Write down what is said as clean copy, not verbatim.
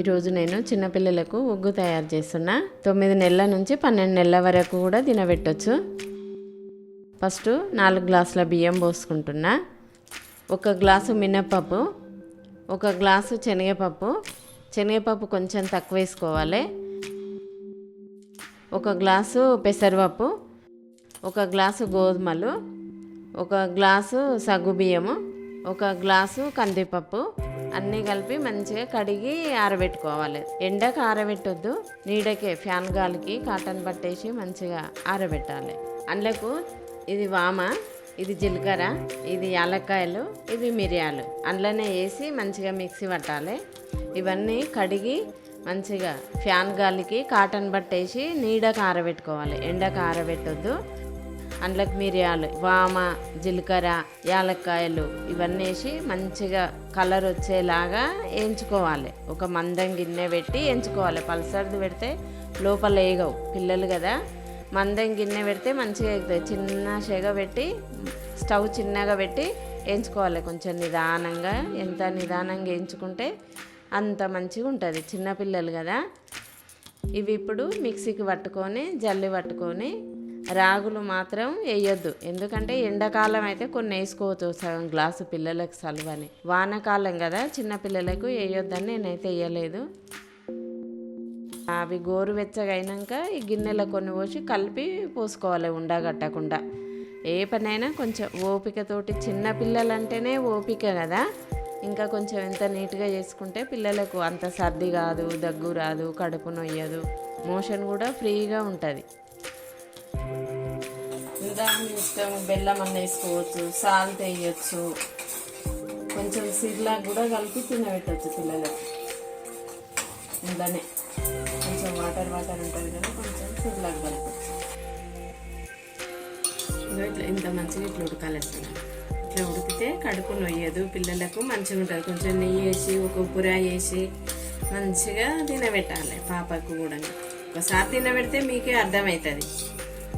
ఈరోజు నేను చిన్నపిల్లలకు ఉగ్గు తయారు చేస్తున్నా. 9 నెలల నుంచి 12 నెలల వరకు కూడా తినబెట్టచ్చు. ఫస్ట్ 4 గ్లాసుల బియ్యం పోసుకుంటున్నా. 1 గ్లాసు మినప్పప్పు, 1 గ్లాసు శనగపప్పు కొంచెం తక్కువ వేసుకోవాలి. 1 గ్లాసు పెసరపప్పు, 1 గ్లాసు గోధుమలు, 1 గ్లాసు సగ్గుబియ్యము, 1 గ్లాసు కందిపప్పు అన్నీ కలిపి మంచిగా కడిగి ఆరబెట్టుకోవాలి. ఎండకు ఆరబెట్టొద్దు, నీడకే ఫ్యాన్ గాలికి కాటన్ పట్టేసి మంచిగా ఆరబెట్టాలి. అందులోకి ఇది వామ, ఇది జీలకర్ర, ఇది యాలక్కాయలు, ఇది మిరియాలు అందులోనే వేసి మంచిగా మిక్సీ పట్టాలి. ఇవన్నీ కడిగి మంచిగా ఫ్యాన్ గాలికి కాటన్ పట్టేసి నీడకు ఆరబెట్టుకోవాలి. ఎండకు ఆరబెట్టొద్దు. అందులోకి మిరియాలు, వామ, జీలకర్ర, యాలక్కాయలు ఇవన్నీ వేసి మంచిగా కలర్ వచ్చేలాగా వేయించుకోవాలి. ఒక మందం గిన్నె పెట్టి వేయించుకోవాలి. పలసరిది పెడితే లోపల వేగవు పిల్లలు కదా. మందం గిన్నె పెడితే మంచిగా అవుతుంది. చిన్న సెగ పెట్టి స్టవ్ చిన్నగా పెట్టి వేయించుకోవాలి. కొంచెం నిదానంగా, ఎంత నిదానంగా వేయించుకుంటే అంత మంచిగా ఉంటుంది. చిన్నపిల్లలు కదా. ఇవి ఇప్పుడు మిక్సీకి పట్టుకొని జల్లి పట్టుకొని, రాగులు మాత్రం వేయొద్దు. ఎందుకంటే ఎండాకాలం అయితే కొన్ని వేసుకోవచ్చు, సగం గ్లాసు పిల్లలకు సలువని. వానాకాలం కదా, చిన్నపిల్లలకు వేయొద్దని నేనైతే వేయలేదు. అవి గోరువెచ్చగా అయినాక ఈ గిన్నెలో కొన్ని పోసి కలిపి పోసుకోవాలి ఉండగట్టకుండా. ఏ పనైనా కొంచెం ఓపికతోటి, చిన్న పిల్లలంటేనే ఓపిక కదా. ఇంకా కొంచెం ఎంత నీట్గా చేసుకుంటే పిల్లలకు అంత సర్ది కాదు, దగ్గు రాదు, కడుపు నొయ్యదు, మోషన్ కూడా ఫ్రీగా ఉంటుంది. ఇంకా మీ ఇష్టం, బెల్లం అన్న వేసుకోవచ్చు, సాల్ట్ వేయచ్చు, కొంచెం సిర్లాక్ కూడా కలిపి తినబెట్టచ్చు పిల్లలకు. ఇంట్లోనే కొంచెం వాటర్ ఉంటుంది కానీ కొంచెం సిర్లాక్ కలపచ్చు. ఇట్లా ఇంత మంచిగా ఇట్లా ఉడకాలి. ఇట్లా ఉడికితే కడుపు నొయ్యదు, పిల్లలకు మంచిగా ఉంటుంది. కొంచెం నెయ్యి వేసి, ఒక ఉప్పురాయి వేసి మంచిగా తినబెట్టాలి. పాపకు కూడా ఒకసారి తినబెడితే మీకే అర్థమవుతుంది.